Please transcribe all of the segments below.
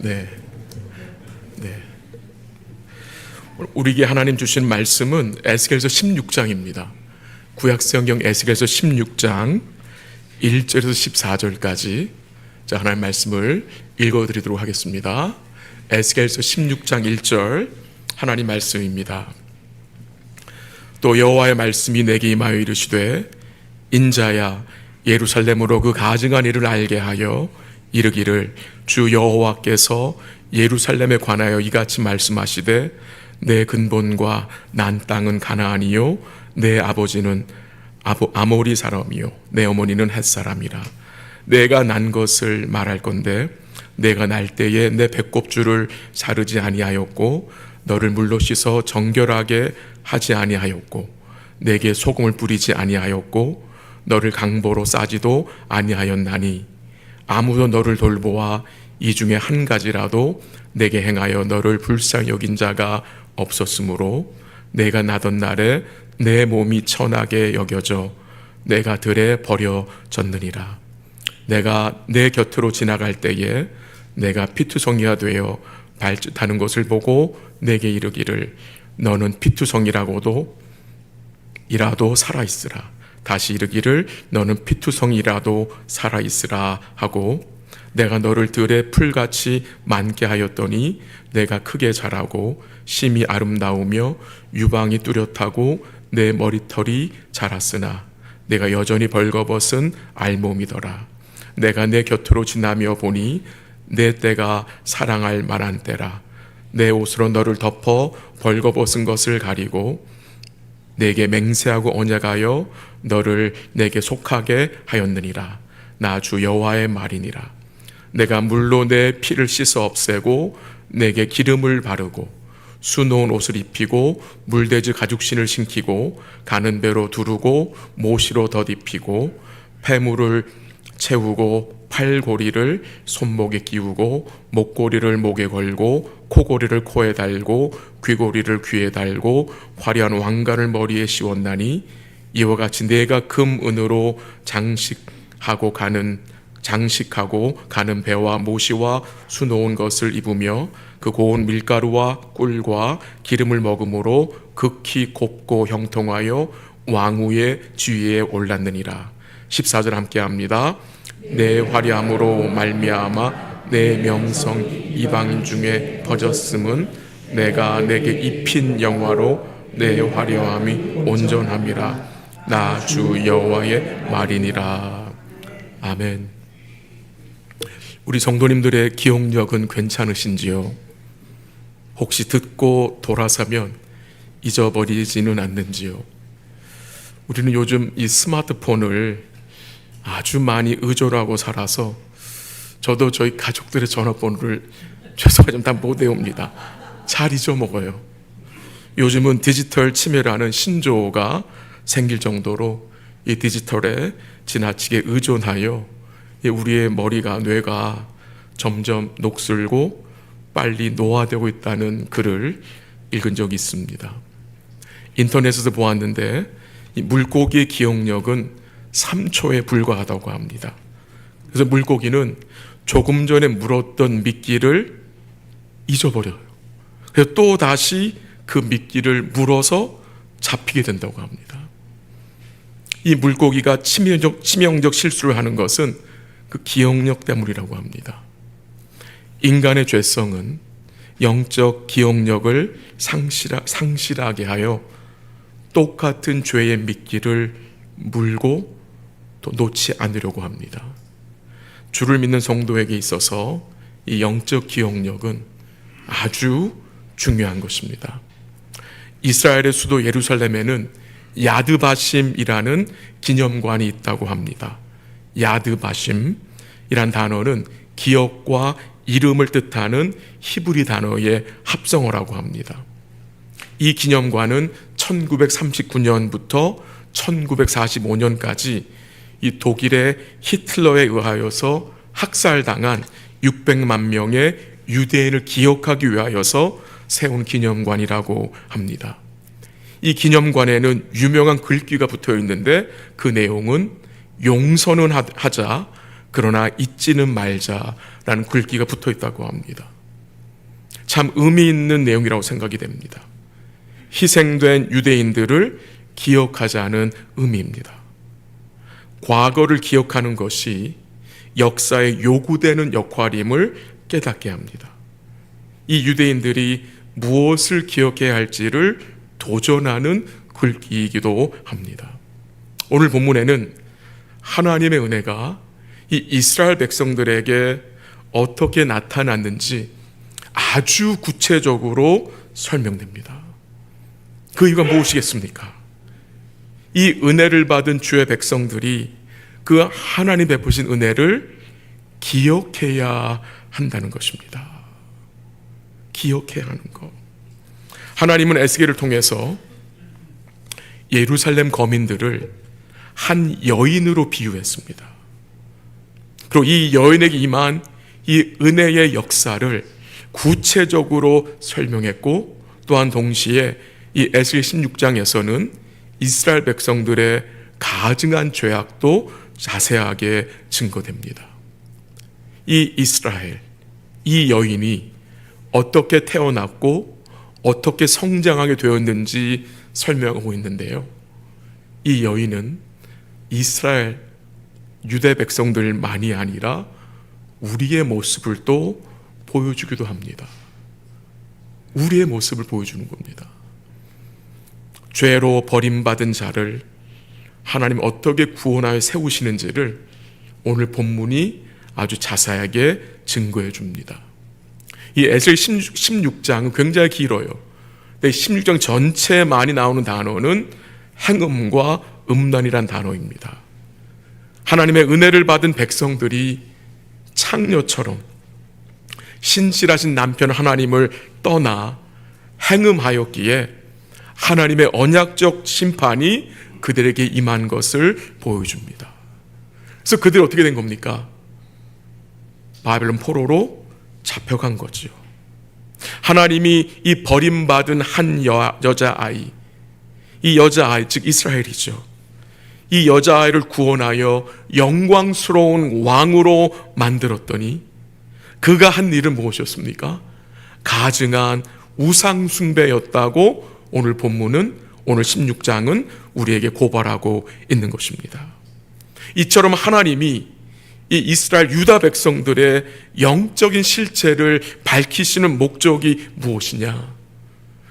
네, 네. 우리에게 하나님 주신 말씀은 에스겔서 16장입니다. 구약성경 에스겔서 16장 1절에서 14절까지 하나님 말씀을 읽어드리도록 하겠습니다. 에스겔서 16장 1절 하나님 말씀입니다. 또 여호와의 말씀이 내게 임하여 이르시되 인자야 예루살렘으로 그 가증한 일을 알게 하여 이르기를 주 여호와께서 예루살렘에 관하여 이같이 말씀하시되 내 근본과 난 땅은 가나안이요 내 아버지는 아모리 사람이요 내 어머니는 헷 사람이라. 내가 난 것을 말할 건데 내가 날 때에 내 배꼽줄을 자르지 아니하였고 너를 물로 씻어 정결하게 하지 아니하였고 내게 소금을 뿌리지 아니하였고 너를 강보로 싸지도 아니하였나니 아무도 너를 돌보아 이 중에 한 가지라도 내게 행하여 너를 불쌍히 여긴 자가 없었으므로 내가 나던 날에 내 몸이 천하게 여겨져 내가 들에 버려졌느니라. 내가 내 곁으로 지나갈 때에 내가 피투성이가 되어 발짓하는 것을 보고 내게 이르기를 너는 피투성이라도 살아있으라. 다시 이르기를 너는 피투성이라도 살아있으라 하고 내가 너를 들에 풀같이 많게 하였더니 내가 크게 자라고 심히 아름다우며 유방이 뚜렷하고 내 머리털이 자랐으나 내가 여전히 벌거벗은 알몸이더라. 내가 내 곁으로 지나며 보니 내 때가 사랑할 만한 때라. 내 옷으로 너를 덮어 벌거벗은 것을 가리고 내게 맹세하고 언약하여 너를 내게 속하게 하였느니라. 나 주 여호와의 말이니라. 내가 물로 내 피를 씻어 없애고 내게 기름을 바르고 수놓은 옷을 입히고 물돼지 가죽신을 신기고 가는 배로 두르고 모시로 덧입히고 폐물을 채우고 팔고리를 손목에 끼우고 목고리를 목에 걸고 코고리를 코에 달고 귀고리를 귀에 달고 화려한 왕관을 머리에 씌웠나니 이와 같이 내가 금 은으로 장식하고 가는 배와 모시와 수놓은 것을 입으며 그 고운 밀가루와 꿀과 기름을 먹음으로 극히 곱고 형통하여 왕후의 지위에 올랐느니라. 14절 함께 합니다. 내 화려함으로 말미암아 내 명성 이방인 중에 퍼졌음은 내가 내게 입힌 영화로 내 화려함이 온전함이라. 나 주 여호와의 말이니라. 아멘. 우리 성도님들의 기억력은 괜찮으신지요? 혹시 듣고 돌아서면 잊어버리지는 않는지요? 우리는 요즘 이 스마트폰을 아주 많이 의존을 하고 살아서 저도 저희 가족들의 전화번호를 죄송하지만 다 못 외웁니다. 잘 잊어먹어요. 요즘은 디지털 치매라는 신조어가 생길 정도로 이 디지털에 지나치게 의존하여 우리의 머리가, 뇌가 점점 녹슬고 빨리 노화되고 있다는 글을 읽은 적이 있습니다. 인터넷에서 보았는데 이 물고기의 기억력은 3초에 불과하다고 합니다. 그래서 물고기는 조금 전에 물었던 미끼를 잊어버려요. 그래서 또 다시 그 미끼를 물어서 잡히게 된다고 합니다. 이 물고기가 치명적 실수를 하는 것은 그 기억력 때문이라고 합니다. 인간의 죄성은 영적 기억력을 상실하게 하여 똑같은 죄의 미끼를 물고 또 놓지 않으려고 합니다. 주를 믿는 성도에게 있어서 이 영적 기억력은 아주 중요한 것입니다. 이스라엘의 수도 예루살렘에는 야드바심이라는 기념관이 있다고 합니다. 야드바심이란 단어는 기억과 이름을 뜻하는 히브리 단어의 합성어라고 합니다. 이 기념관은 1939년부터 1945년까지 이 독일의 히틀러에 의하여서 학살당한 600만 명의 유대인을 기억하기 위하여서 세운 기념관이라고 합니다. 이 기념관에는 유명한 글귀가 붙어 있는데 그 내용은 용서는 하자 그러나 잊지는 말자라는 글귀가 붙어 있다고 합니다. 참 의미 있는 내용이라고 생각이 됩니다. 희생된 유대인들을 기억하자는 의미입니다. 과거를 기억하는 것이 역사에 요구되는 역할임을 깨닫게 합니다. 이 유대인들이 무엇을 기억해야 할지를 도전하는 글이기도 합니다. 오늘 본문에는 하나님의 은혜가 이 이스라엘 백성들에게 어떻게 나타났는지 아주 구체적으로 설명됩니다. 그 이유가 무엇이겠습니까? 이 은혜를 받은 주의 백성들이 그 하나님 베푸신 은혜를 기억해야 한다는 것입니다. 기억해야 하는 것. 하나님은 에스겔을 통해서 예루살렘 거민들을 한 여인으로 비유했습니다. 그리고 이 여인에게 임한 이 은혜의 역사를 구체적으로 설명했고, 또한 동시에 이 에스겔 16장에서는 이스라엘 백성들의 가증한 죄악도 자세하게 증거됩니다. 이 이스라엘, 이 여인이 어떻게 태어났고 어떻게 성장하게 되었는지 설명하고 있는데요, 이 여인은 이스라엘 유대 백성들만이 아니라 우리의 모습을 또 보여주기도 합니다. 우리의 모습을 보여주는 겁니다. 죄로 버림받은 자를 하나님 어떻게 구원하여 세우시는지를 오늘 본문이 아주 자세하게 증거해 줍니다. 이 에스겔 16장은 굉장히 길어요. 근데 16장 전체에 많이 나오는 단어는 행음과 음란이란 단어입니다. 하나님의 은혜를 받은 백성들이 창녀처럼 신실하신 남편 하나님을 떠나 행음하였기에 하나님의 언약적 심판이 그들에게 임한 것을 보여줍니다. 그래서 그들이 어떻게 된 겁니까? 바벨론 포로로 잡혀간 거지요. 하나님이 이 버림받은 한 여자아이, 이 여자아이 즉 이스라엘이죠, 이 여자아이를 구원하여 영광스러운 왕으로 만들었더니 그가 한 일은 무엇이었습니까? 가증한 우상 숭배였다고 오늘 본문은, 오늘 16장은 우리에게 고발하고 있는 것입니다. 이처럼 하나님이 이 이스라엘 유다 백성들의 영적인 실체를 밝히시는 목적이 무엇이냐?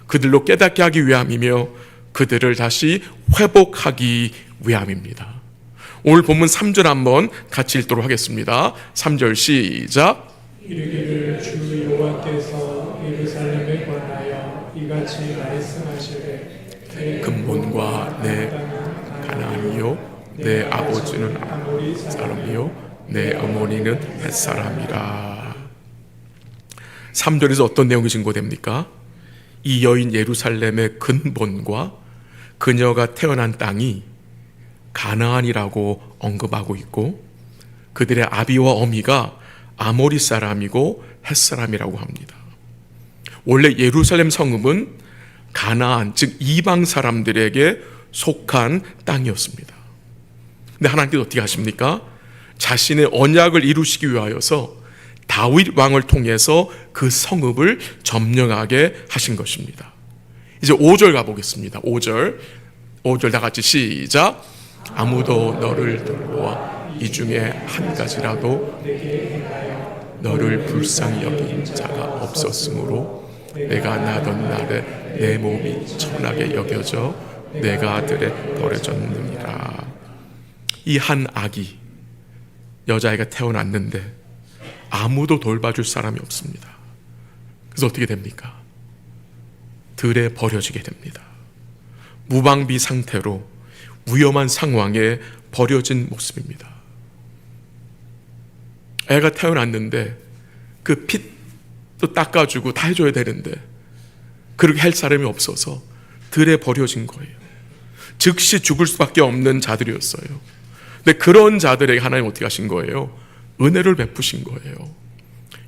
그들로 깨닫게 하기 위함이며 그들을 다시 회복하기 위함입니다. 오늘 본문 3절 한번 같이 읽도록 하겠습니다. 3절 시작. 이르기를 주 여호와께서 예루살렘에 관하여 이같이 말씀하시되 내 근본과 내 가나안이요 내 아버지는 아모리 사람이요 내 어머니는 햇사람이라. 3절에서 어떤 내용이 증거됩니까? 이 여인 예루살렘의 근본과 그녀가 태어난 땅이 가나안이라고 언급하고 있고, 그들의 아비와 어미가 아모리 사람이고 햇사람이라고 합니다. 원래 예루살렘 성읍은 가나안 즉 이방 사람들에게 속한 땅이었습니다. 근데 하나님께서 어떻게 하십니까? 자신의 언약을 이루시기 위하여서 다윗 왕을 통해서 그 성읍을 점령하게 하신 것입니다. 이제 5절 가보겠습니다. 5절 다 같이 시작. 아무도 너를 돌보아 이 중에 한 가지라도 너를 불쌍히 여긴 자가 없었으므로 내가 나던 날에 내 몸이 천하게 여겨져 내가 아들에 버려졌느니라. 이 한 아기 여자아이가 태어났는데 아무도 돌봐줄 사람이 없습니다. 그래서 어떻게 됩니까? 들에 버려지게 됩니다. 무방비 상태로 위험한 상황에 버려진 모습입니다. 애가 태어났는데 그 핏도 닦아주고 다 해줘야 되는데 그렇게 할 사람이 없어서 들에 버려진 거예요. 즉시 죽을 수밖에 없는 자들이었어요. 근데 그런 자들에게 하나님 어떻게 하신 거예요? 은혜를 베푸신 거예요.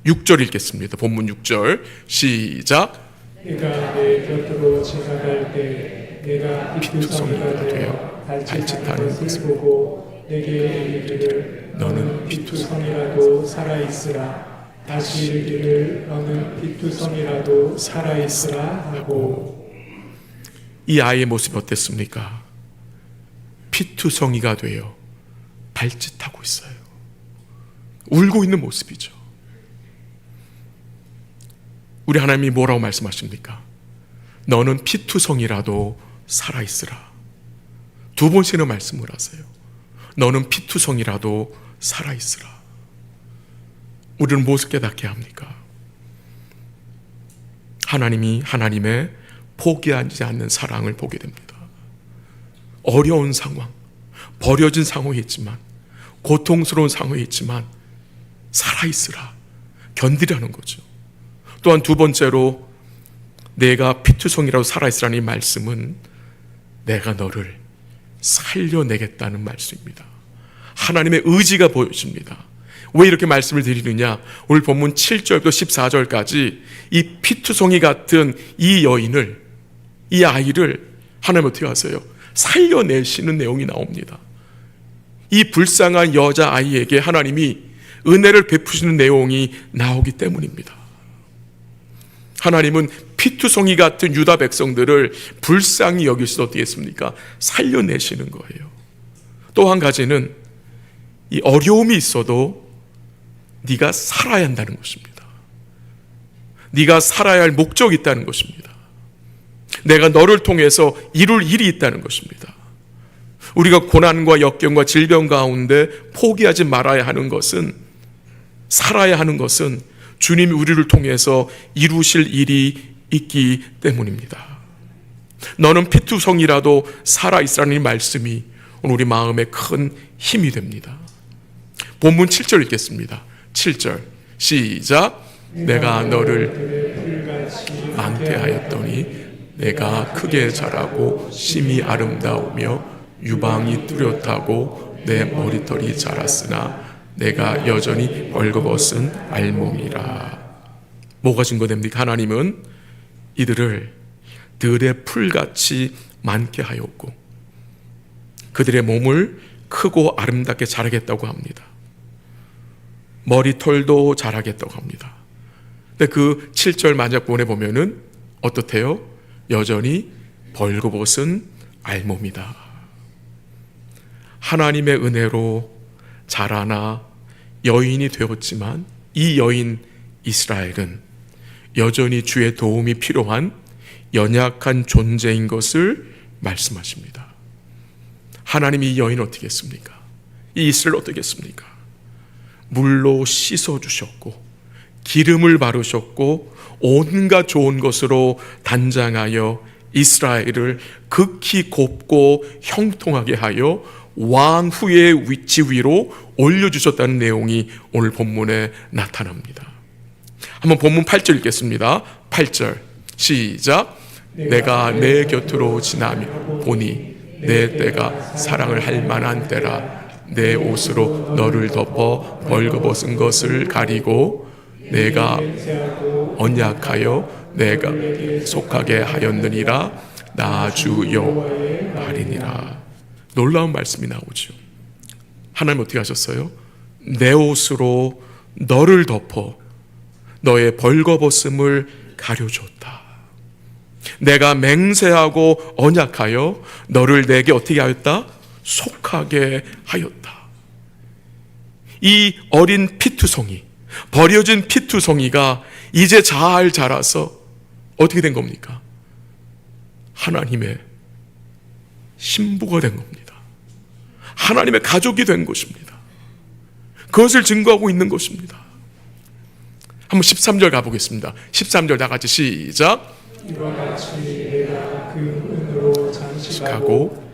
6절 읽겠습니다. 본문 6절 시작. 내가 내 곁으로 지나갈 때 내가 피투성이가 되어 발짓하는 것을 보고 내게 이르기를 너는 피투성이라도 살아있으라. 다시 이르기를 너는 피투성이라도 살아있으라 하고. 이 아이의 모습이 어땠습니까? 피투성이가 되어 발짓하고 있어요. 울고 있는 모습이죠. 우리 하나님이 뭐라고 말씀하십니까? 너는 피투성이라도 살아있으라. 두 번씩이나 말씀을 하세요. 너는 피투성이라도 살아있으라. 우리는 무엇을 깨닫게 합니까? 하나님이 하나님의 포기하지 않는 사랑을 보게 됩니다. 어려운 상황, 버려진 상황이 있지만, 고통스러운 상황이 있지만 살아있으라, 견디라는 거죠. 또한 두 번째로 내가 피투성이라도 살아있으라는 이 말씀은 내가 너를 살려내겠다는 말씀입니다. 하나님의 의지가 보여집니다. 왜 이렇게 말씀을 드리느냐? 오늘 본문 7절부터 14절까지 이 피투성이 같은 이 여인을, 이 아이를 하나님 어떻게 하세요? 살려내시는 내용이 나옵니다. 이 불쌍한 여자아이에게 하나님이 은혜를 베푸시는 내용이 나오기 때문입니다. 하나님은 피투성이 같은 유다 백성들을 불쌍히 여기시도 어떻게 했습니까? 살려내시는 거예요. 또 한 가지는 이 어려움이 있어도 네가 살아야 한다는 것입니다. 네가 살아야 할 목적이 있다는 것입니다. 내가 너를 통해서 이룰 일이 있다는 것입니다. 우리가 고난과 역경과 질병 가운데 포기하지 말아야 하는 것은, 살아야 하는 것은 주님이 우리를 통해서 이루실 일이 있기 때문입니다. 너는 피투성이라도 살아있으라는 이 말씀이 오늘 우리 마음에 큰 힘이 됩니다. 본문 7절 읽겠습니다. 7절 시작. 내가 너를 많게 하였더니 내가 크게 자라고 심히 아름다우며 유방이 뚜렷하고 내 머리털이 자랐으나 내가 여전히 벌거벗은 알몸이라. 뭐가 증거됩니까? 하나님은 이들을 들의 풀같이 많게 하였고 그들의 몸을 크고 아름답게 자라겠다고 합니다. 머리털도 자라겠다고 합니다. 근데 그 7절 마지막 부분에 보면은 어떻대요? 여전히 벌거벗은 알몸이다. 하나님의 은혜로 자라나 여인이 되었지만 이 여인 이스라엘은 여전히 주의 도움이 필요한 연약한 존재인 것을 말씀하십니다. 하나님이 이 여인을 어떻게 했습니까? 이 이스라엘을 어떻게 했습니까? 물로 씻어주셨고 기름을 바르셨고 온갖 좋은 것으로 단장하여 이스라엘을 극히 곱고 형통하게 하여 왕후의 위치 위로 올려주셨다는 내용이 오늘 본문에 나타납니다. 한번 본문 8절 읽겠습니다. 8절 시작. 내가 내 곁으로 지나며 보니 내 때가 사랑을 할 만한 때라. 내 옷으로 너를 덮어 벌거벗은 것을 가리고 내가 언약하여 내가 속하게 하였느니라. 나 주 여호와의 말이니라. 놀라운 말씀이 나오죠. 하나님 어떻게 하셨어요? 내 옷으로 너를 덮어 너의 벌거벗음을 가려줬다. 내가 맹세하고 언약하여 너를 내게 어떻게 하였다? 속하게 하였다. 이 어린 피투성이, 버려진 피투성이가 이제 잘 자라서 어떻게 된 겁니까? 하나님의 신부가 된 겁니다. 하나님의 가족이 된 것입니다. 그것을 증거하고 있는 것입니다. 한번 13절 가보겠습니다. 13절 다 같이 시작. 이와 같이 내가 그 은으로 장식하고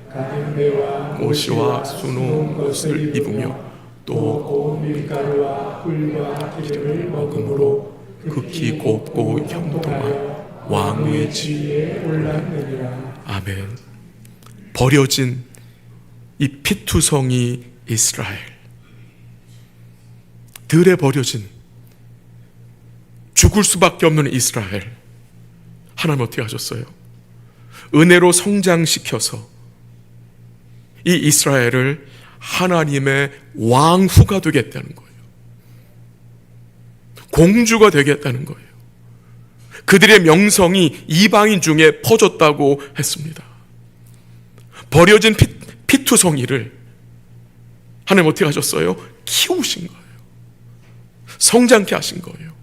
모시와 수놓은 옷을 입으며 또 고운 밀가루와 꿀과 기름을 먹음으로 극히 곱고 형통한 왕의 지위에 올랐느니라. 아멘. 버려진 이 피투성이 이스라엘, 들에 버려진 죽을 수밖에 없는 이스라엘, 하나님 어떻게 하셨어요? 은혜로 성장시켜서 이 이스라엘을 하나님의 왕후가 되겠다는 거예요. 공주가 되겠다는 거예요. 그들의 명성이 이방인 중에 퍼졌다고 했습니다. 버려진 피투성이를 하나님 어떻게 하셨어요? 키우신 거예요. 성장케 하신 거예요.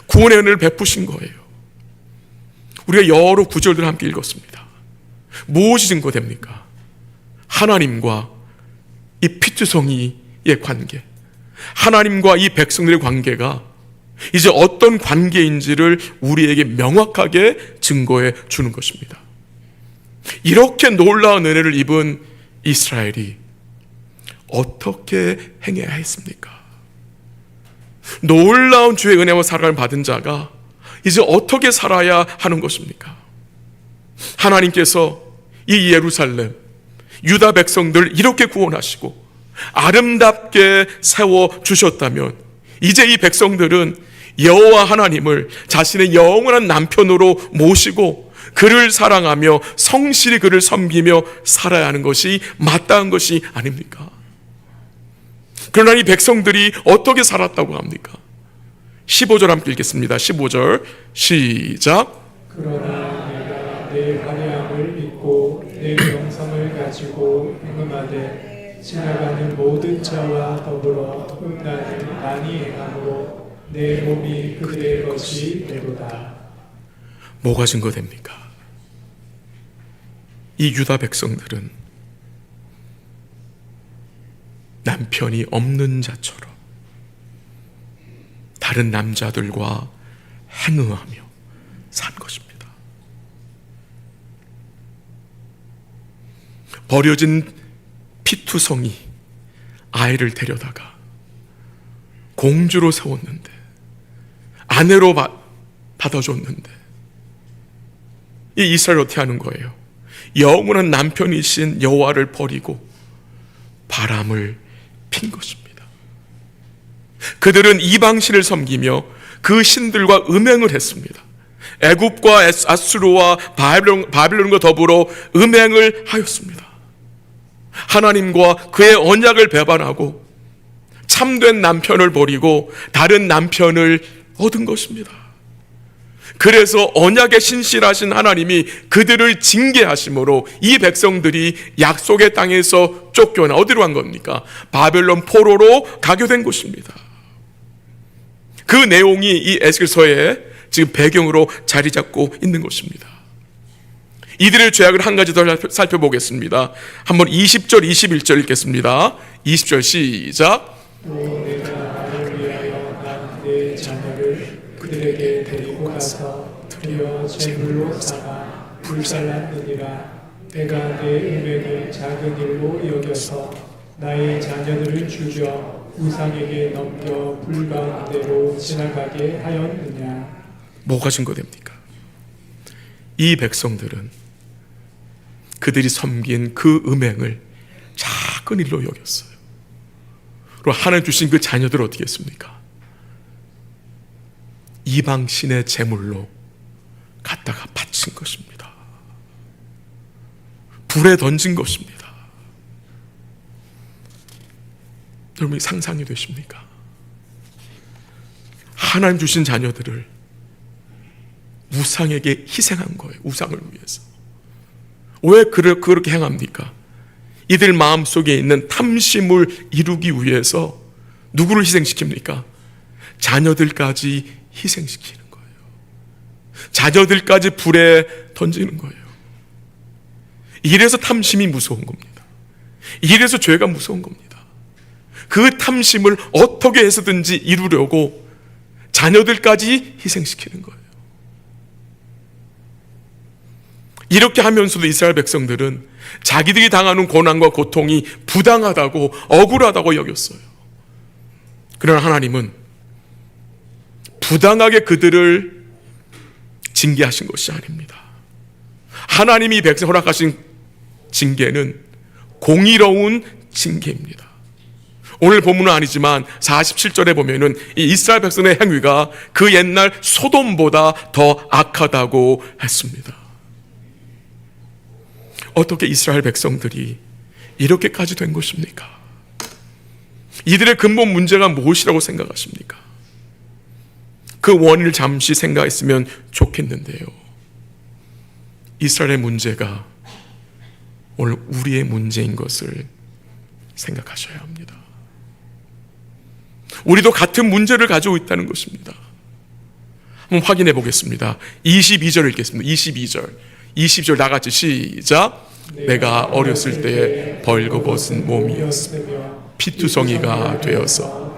구원의 은혜를 베푸신 거예요. 우리가 여러 구절들을 함께 읽었습니다. 무엇이 증거됩니까? 하나님과 이 피투성이의 관계, 하나님과 이 백성들의 관계가 이제 어떤 관계인지를 우리에게 명확하게 증거해 주는 것입니다. 이렇게 놀라운 은혜를 입은 이스라엘이 어떻게 행해야 했습니까? 놀라운 주의 은혜와 사랑을 받은 자가 이제 어떻게 살아야 하는 것입니까? 하나님께서 이 예루살렘, 유다 백성들을 이렇게 구원하시고 아름답게 세워주셨다면 이제 이 백성들은 여호와 하나님을 자신의 영원한 남편으로 모시고 그를 사랑하며 성실히 그를 섬기며 살아야 하는 것이 마땅한 것이 아닙니까? 그러나 이 백성들이 어떻게 살았다고 합니까? 15절 함께 읽겠습니다. 15절 시작. 그러나 내가 내 화려함을 믿고 내 명성을 가지고 행음하되 지나가는 모든 자와 더불어 음란을 많이 행함으로 내 몸이 그들의 것이 되도다. 뭐가 증거됩니까? 이 유다 백성들은 남편이 없는 자처럼 다른 남자들과 행음하며 산 것입니다. 버려진 피투성이 아이를 데려다가 공주로 세웠는데, 아내로 받아줬는데, 이 이스라엘 어떻게 하는 거예요? 영원한 남편이신 여호와를 버리고 바람을 핀 것입니다. 그들은 이방신을 섬기며 그 신들과 음행을 했습니다. 애굽과 아수르와 바빌론과 더불어 음행을 하였습니다. 하나님과 그의 언약을 배반하고 참된 남편을 버리고 다른 남편을 얻은 것입니다. 그래서 언약에 신실하신 하나님이 그들을 징계하심으로 이 백성들이 약속의 땅에서 쫓겨나 어디로 간 겁니까? 바벨론 포로로 가게 된 것입니다. 그 내용이 이 에스겔서에 지금 배경으로 자리 잡고 있는 것입니다. 이들의 죄악을 한 가지 더 살펴보겠습니다. 한번 20절, 21절 읽겠습니다. 20절 시작. 또 내가 나를 위하여 난 내 자녀를 그들에게 데리고 가서 드려 제물로 삼아 불살랐느니라. 내가 내 음행을 작은 일로 여겨서 나의 자녀들을 죽여 우상에게 넘겨 불 가운데로 지나가게 하였느냐. 뭐가 증거됩니까? 이 백성들은 그들이 섬긴 그 음행을 작은 일로 여겼어요. 그리고 하나님 주신 그 자녀들을 어떻게 했습니까? 이방신의 제물로 갖다가 바친 것입니다. 불에 던진 것입니다. 여러분 상상이 되십니까? 하나님 주신 자녀들을 우상에게 희생한 거예요. 우상을 위해서. 왜 그렇게 행합니까? 이들 마음속에 있는 탐심을 이루기 위해서 누구를 희생시킵니까? 자녀들까지 희생시키는 거예요. 자녀들까지 불에 던지는 거예요. 이래서 탐심이 무서운 겁니다. 이래서 죄가 무서운 겁니다. 그 탐심을 어떻게 해서든지 이루려고 자녀들까지 희생시키는 거예요. 이렇게 하면서도 이스라엘 백성들은 자기들이 당하는 고난과 고통이 부당하다고 억울하다고 여겼어요. 그러나 하나님은 부당하게 그들을 징계하신 것이 아닙니다. 하나님이 백성 허락하신 징계는 공의로운 징계입니다. 오늘 본문은 아니지만 47절에 보면은 이 이스라엘 백성의 행위가 그 옛날 소돔보다 더 악하다고 했습니다. 어떻게 이스라엘 백성들이 이렇게까지 된 것입니까? 이들의 근본 문제가 무엇이라고 생각하십니까? 그 원인을 잠시 생각했으면 좋겠는데요. 이스라엘의 문제가 오늘 우리의 문제인 것을 생각하셔야 합니다. 우리도 같은 문제를 가지고 있다는 것입니다. 한번 확인해 보겠습니다. 22절 읽겠습니다. 22절 나같이 시작. 내가 어렸을 때에 벌거벗은 몸이었으며 피투성이가 되어서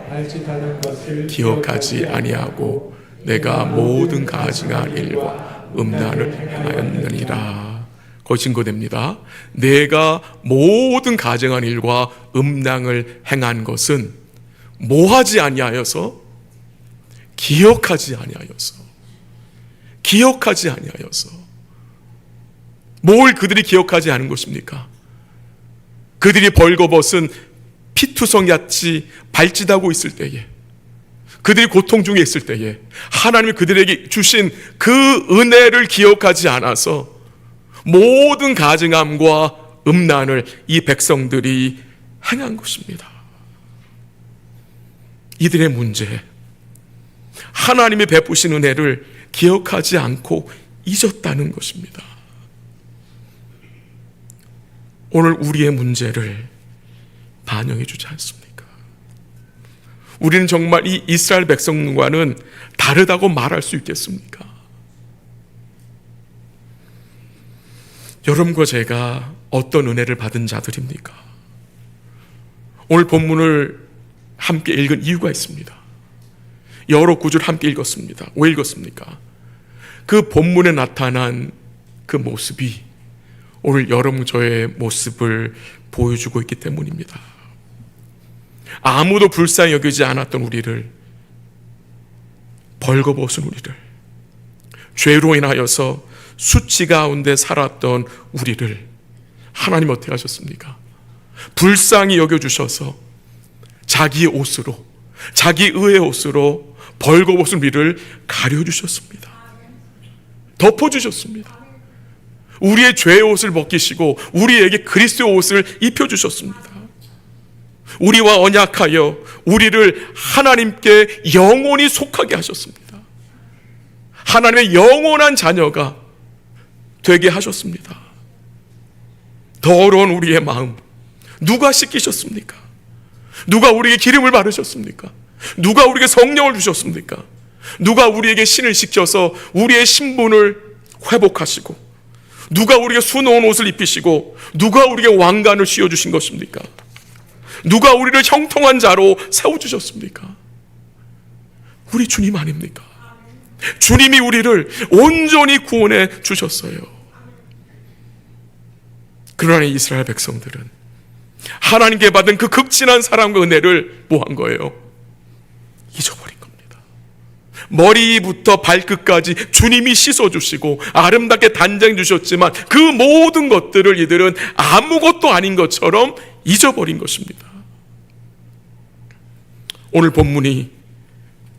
기억하지 아니하고 내가 모든 가증한 일과 음란을 행하였느니라. 거기 증거됩니다. 내가 모든 가증한 일과 음란을 행한 것은 뭐하지 아니하여서? 기억하지 아니하여서. 뭘 그들이 기억하지 않은 것입니까? 그들이 벌거벗은 피투성같이 발짓하고 있을 때에, 그들이 고통 중에 있을 때에 하나님이 그들에게 주신 그 은혜를 기억하지 않아서 모든 가증함과 음란을 이 백성들이 행한 것입니다. 이들의 문제, 하나님이 베푸신 은혜를 기억하지 않고 잊었다는 것입니다. 오늘 우리의 문제를 반영해 주지 않습니까? 우리는 정말 이 이스라엘 백성과는 다르다고 말할 수 있겠습니까? 여러분과 제가 어떤 은혜를 받은 자들입니까? 오늘 본문을 함께 읽은 이유가 있습니다. 여러 구절 함께 읽었습니다. 왜 읽었습니까? 그 본문에 나타난 그 모습이 오늘 여러분 저의 모습을 보여주고 있기 때문입니다. 아무도 불쌍히 여기지 않았던 우리를, 벌거벗은 우리를, 죄로 인하여서 수치 가운데 살았던 우리를 하나님 어떻게 하셨습니까? 불쌍히 여겨주셔서 자기의 옷으로, 자기 의의 옷으로 벌거벗은 우리를 가려주셨습니다. 덮어주셨습니다. 우리의 죄의 옷을 벗기시고 우리에게 그리스도의 옷을 입혀주셨습니다. 우리와 언약하여 우리를 하나님께 영원히 속하게 하셨습니다. 하나님의 영원한 자녀가 되게 하셨습니다. 더러운 우리의 마음 누가 씻기셨습니까? 누가 우리에게 기름을 바르셨습니까? 누가 우리에게 성령을 주셨습니까? 누가 우리에게 신을 씻겨서 우리의 신분을 회복하시고, 누가 우리에게 수놓은 옷을 입히시고, 누가 우리에게 왕관을 씌워주신 것입니까? 누가 우리를 형통한 자로 세워주셨습니까? 우리 주님 아닙니까? 주님이 우리를 온전히 구원해 주셨어요. 그러나 이스라엘 백성들은 하나님께 받은 그 극진한 사랑과 은혜를 뭐 한 거예요? 잊어버린 겁니다. 머리부터 발끝까지 주님이 씻어주시고 아름답게 단장해 주셨지만 그 모든 것들을 이들은 아무것도 아닌 것처럼 잊어버린 것입니다. 오늘 본문이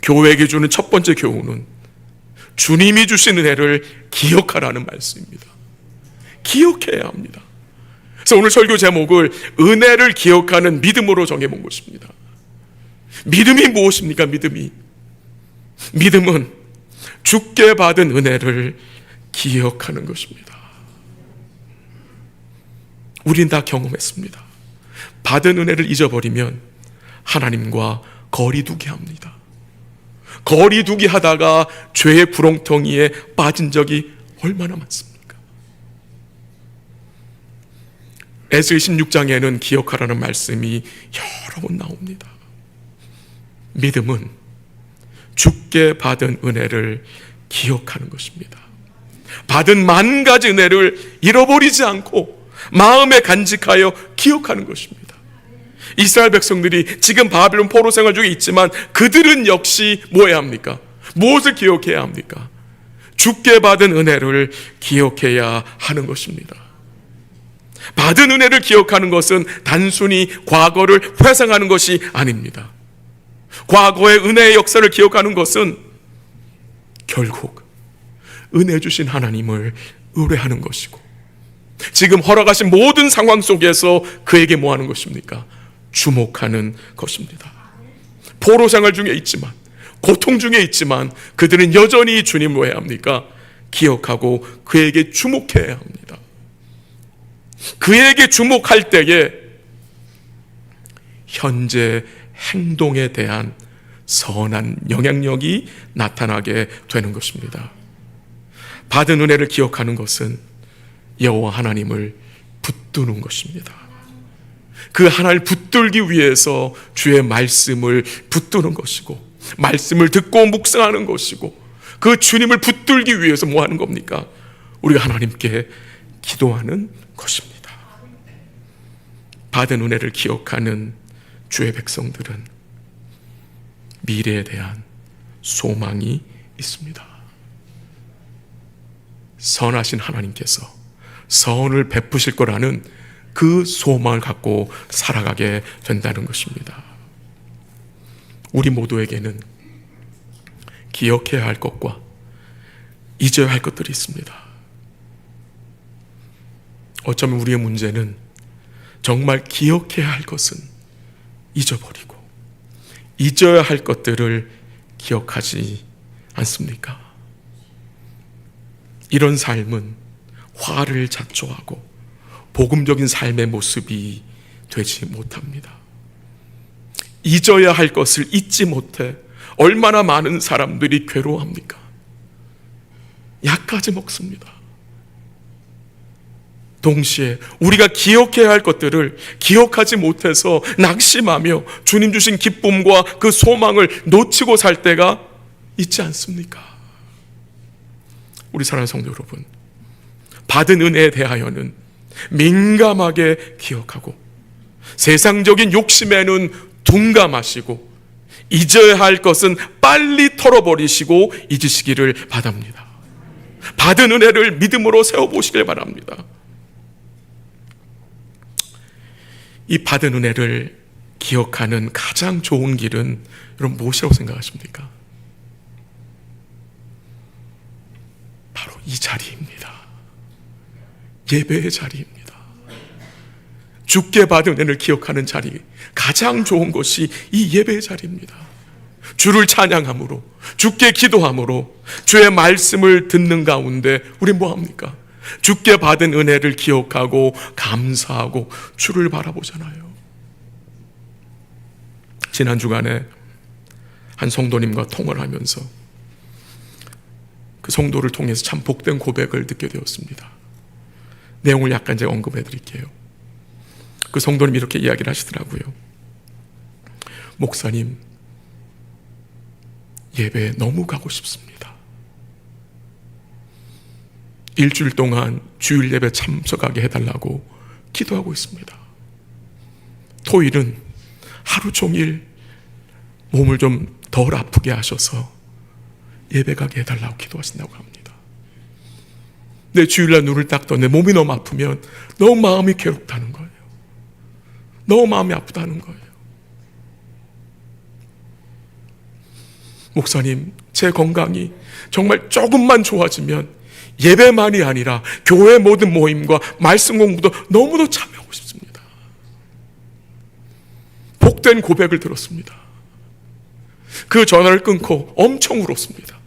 교회에게 주는 첫 번째 교훈은 주님이 주신 은혜를 기억하라는 말씀입니다. 기억해야 합니다. 그래서 오늘 설교 제목을 은혜를 기억하는 믿음으로 정해본 것입니다. 믿음이 무엇입니까? 믿음은 주께 받은 은혜를 기억하는 것입니다. 우린 다 경험했습니다. 받은 은혜를 잊어버리면 하나님과 거리두기 합니다. 거리두기 하다가 죄의 구렁텅이에 빠진 적이 얼마나 많습니까? 에스겔 16장에는 기억하라는 말씀이 여러 번 나옵니다. 믿음은 주께 받은 은혜를 기억하는 것입니다. 받은 만 가지 은혜를 잃어버리지 않고 마음에 간직하여 기억하는 것입니다. 이스라엘 백성들이 지금 바벨론 포로 생활 중에 있지만 그들은 역시 뭐 해야 합니까? 무엇을 기억해야 합니까? 주께 받은 은혜를 기억해야 하는 것입니다. 받은 은혜를 기억하는 것은 단순히 과거를 회상하는 것이 아닙니다. 과거의 은혜의 역사를 기억하는 것은 결국 은혜 주신 하나님을 의뢰하는 것이고, 지금 허락하신 모든 상황 속에서 그에게 뭐 하는 것입니까? 주목하는 것입니다. 포로 생활 중에 있지만, 고통 중에 있지만 그들은 여전히 주님을 왜 합니까? 기억하고 그에게 주목해야 합니다. 그에게 주목할 때에 현재 행동에 대한 선한 영향력이 나타나게 되는 것입니다. 받은 은혜를 기억하는 것은 여호와 하나님을 붙드는 것입니다. 그 하나님을 붙들기 위해서 주의 말씀을 붙드는 것이고, 말씀을 듣고 묵상하는 것이고, 그 주님을 붙들기 위해서 뭐 하는 겁니까? 우리가 하나님께 기도하는 것입니다. 받은 은혜를 기억하는 주의 백성들은 미래에 대한 소망이 있습니다. 선하신 하나님께서 선을 베푸실 거라는 그 소망을 갖고 살아가게 된다는 것입니다. 우리 모두에게는 기억해야 할 것과 잊어야 할 것들이 있습니다. 어쩌면 우리의 문제는 정말 기억해야 할 것은 잊어버리고 잊어야 할 것들을 기억하지 않습니까? 이런 삶은 화를 자초하고 복음적인 삶의 모습이 되지 못합니다. 잊어야 할 것을 잊지 못해 얼마나 많은 사람들이 괴로워합니까? 약까지 먹습니다. 동시에 우리가 기억해야 할 것들을 기억하지 못해서 낙심하며 주님 주신 기쁨과 그 소망을 놓치고 살 때가 있지 않습니까? 우리 사랑하는 성도 여러분, 받은 은혜에 대하여는 민감하게 기억하고 세상적인 욕심에는 둔감하시고 잊어야 할 것은 빨리 털어버리시고 잊으시기를 바랍니다. 받은 은혜를 믿음으로 세워보시길 바랍니다. 이 받은 은혜를 기억하는 가장 좋은 길은 여러분 무엇이라고 생각하십니까? 바로 이 자리입니다. 예배의 자리입니다. 주께 받은 은혜를 기억하는 자리, 가장 좋은 것이 이 예배의 자리입니다. 주를 찬양함으로, 주께 기도함으로, 주의 말씀을 듣는 가운데 우리 뭐합니까? 주께 받은 은혜를 기억하고 감사하고 주를 바라보잖아요. 지난 주간에 한 성도님과 통화를 하면서 그 성도를 통해서 참 복된 고백을 듣게 되었습니다. 내용을 약간 제가 언급해 드릴게요. 그 성도님이 이렇게 이야기를 하시더라고요. 목사님, 예배에 너무 가고 싶습니다. 일주일 동안 주일 예배 참석하게 해달라고 기도하고 있습니다. 토일은 하루 종일 몸을 좀 덜 아프게 하셔서 예배 가게 해달라고 기도하신다고 합니다. 내 주일날 눈을 딱 떠 내 몸이 너무 아프면 너무 마음이 괴롭다는 거예요. 너무 마음이 아프다는 거예요. 목사님, 제 건강이 정말 조금만 좋아지면 예배만이 아니라 교회 모든 모임과 말씀 공부도 너무도 참여하고 싶습니다. 복된 고백을 들었습니다. 그 전화를 끊고 엄청 울었습니다.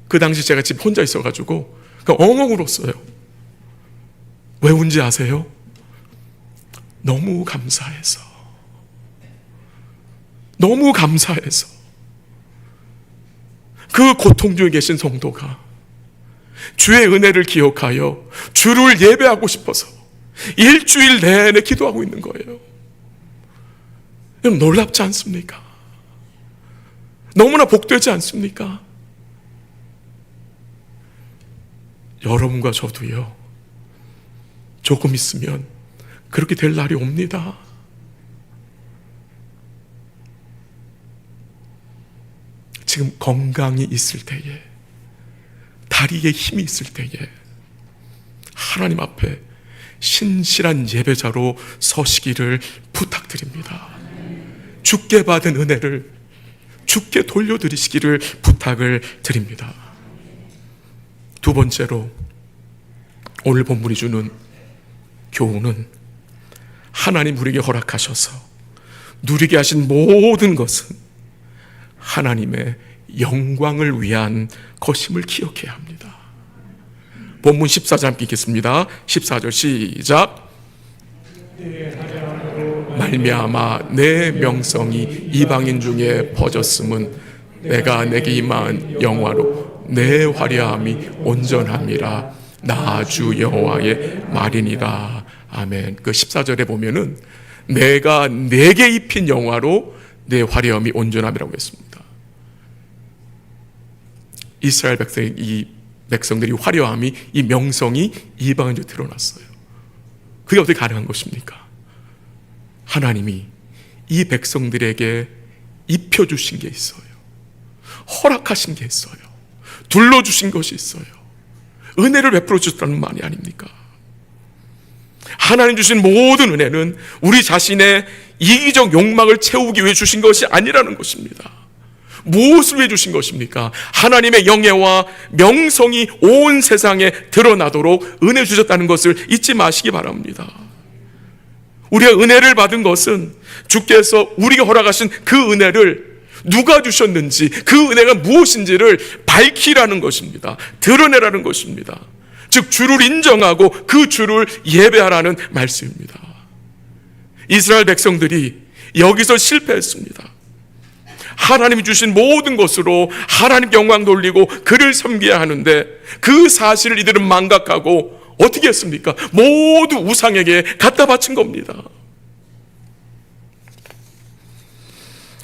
그 당시 제가 집 혼자 있어가지고 엉엉 울었어요. 왜 운지 아세요? 너무 감사해서. 너무 감사해서. 그 고통 중에 계신 성도가 주의 은혜를 기억하여 주를 예배하고 싶어서 일주일 내내 기도하고 있는 거예요. 여러분, 놀랍지 않습니까? 너무나 복되지 않습니까? 여러분과 저도요, 조금 있으면 그렇게 될 날이 옵니다. 지금 건강이 있을 때에, 다리에 힘이 있을 때에 하나님 앞에 신실한 예배자로 서시기를 부탁드립니다. 주께 받은 은혜를 주께 돌려드리시기를 부탁을 드립니다. 두 번째로 오늘 본문이 주는 교훈은 하나님 우리에게 허락하셔서 누리게 하신 모든 것은 하나님의 영광을 위한 것임을 기억해야 합니다. 본문 14절 읽겠습니다. 14절 시작. 말미암아 내 명성이 이방인 중에 퍼졌음은 내가 내게 임한 영화로 내 화려함이 온전함이라. 나 주 여호와의 말이니라. 아멘. 그 14절에 보면은 내가 내게 입힌 영화로 내 화려함이 온전함이라고 했습니다. 이스라엘 백성, 이 백성들이 화려함이, 이 명성이 이방인들에 드러났어요. 그게 어떻게 가능한 것입니까? 하나님이 이 백성들에게 입혀주신 게 있어요. 허락하신 게 있어요. 둘러주신 것이 있어요. 은혜를 베풀어 주셨다는 말이 아닙니까? 하나님 주신 모든 은혜는 우리 자신의 이기적 욕망을 채우기 위해 주신 것이 아니라는 것입니다. 무엇을 위해 주신 것입니까? 하나님의 영예와 명성이 온 세상에 드러나도록 은혜 주셨다는 것을 잊지 마시기 바랍니다. 우리가 은혜를 받은 것은 주께서 우리에게 허락하신 그 은혜를 누가 주셨는지, 그 은혜가 무엇인지를 밝히라는 것입니다. 드러내라는 것입니다. 즉 주를 인정하고 그 주를 예배하라는 말씀입니다. 이스라엘 백성들이 여기서 실패했습니다. 하나님이 주신 모든 것으로 하나님 영광 돌리고 그를 섬겨야 하는데 그 사실을 이들은 망각하고 어떻게 했습니까? 모두 우상에게 갖다 바친 겁니다.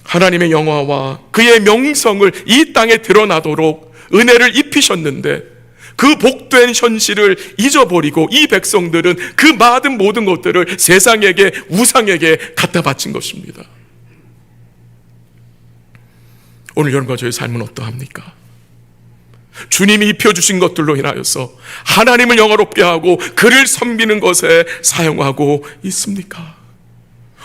하나님의 영화와 그의 명성을 이 땅에 드러나도록 은혜를 입히셨는데 그 복된 현실을 잊어버리고 이 백성들은 그 받은 모든 것들을 세상에게, 우상에게 갖다 바친 것입니다. 오늘 여러분과 저의 삶은 어떠합니까? 주님이 입혀주신 것들로 인하여서 하나님을 영화롭게 하고 그를 섬기는 것에 사용하고 있습니까?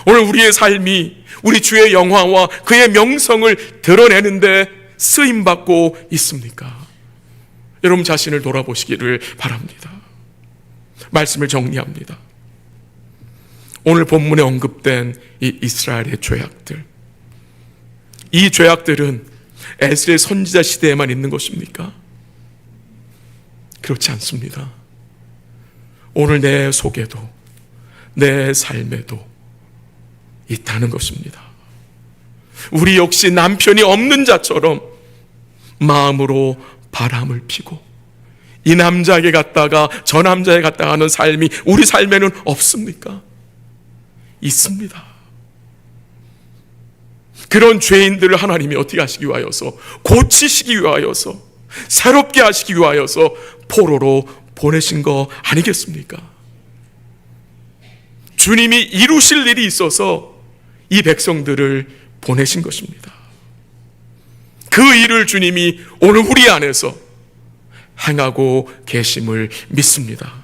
오늘 우리의 삶이 우리 주의 영화와 그의 명성을 드러내는데 쓰임받고 있습니까? 여러분 자신을 돌아보시기를 바랍니다. 말씀을 정리합니다. 오늘 본문에 언급된 이 이스라엘의 죄악들, 이 죄악들은 에스겔 선지자 시대에만 있는 것입니까? 그렇지 않습니다. 오늘 내 속에도, 내 삶에도 있다는 것입니다. 우리 역시 남편이 없는 자처럼 마음으로 바람을 피고 이 남자에게 갔다가 저 남자에게 갔다가 하는 삶이 우리 삶에는 없습니까? 있습니다. 그런 죄인들을 하나님이 어떻게 하시기 위하여서, 고치시기 위하여서, 새롭게 하시기 위하여서 포로로 보내신 거 아니겠습니까? 주님이 이루실 일이 있어서 이 백성들을 보내신 것입니다. 그 일을 주님이 오늘 우리 안에서 행하고 계심을 믿습니다.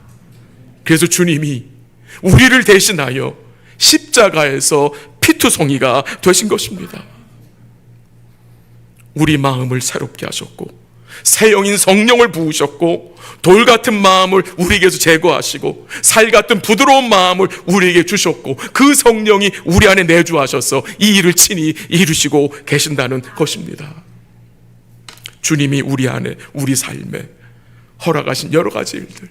그래서 주님이 우리를 대신하여 십자가에서 피투성이가 되신 것입니다. 우리 마음을 새롭게 하셨고 새 영인 성령을 부으셨고 돌같은 마음을 우리에게서 제거하시고 살같은 부드러운 마음을 우리에게 주셨고 그 성령이 우리 안에 내주하셔서 이 일을 친히 이루시고 계신다는 것입니다. 주님이 우리 안에, 우리 삶에 허락하신 여러 가지 일들,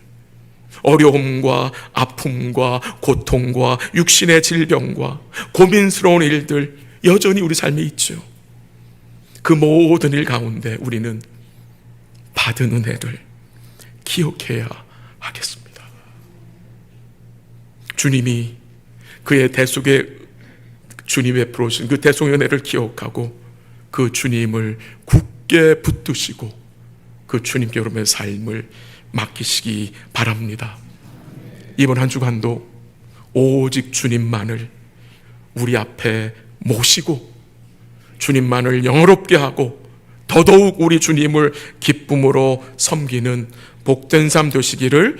어려움과 아픔과 고통과 육신의 질병과 고민스러운 일들 여전히 우리 삶에 있죠. 그 모든 일 가운데 우리는 받은 은혜를 기억해야 하겠습니다. 주님이 그의 대속에 주님의 베푸신 그 대속의 은혜를 기억하고 그 주님을 굳게 붙드시고 그 주님께 여러분의 삶을 맡기시기 바랍니다. 이번 한 주간도 오직 주님만을 우리 앞에 모시고 주님만을 영화롭게 하고 더더욱 우리 주님을 기쁨으로 섬기는 복된 삶 되시기를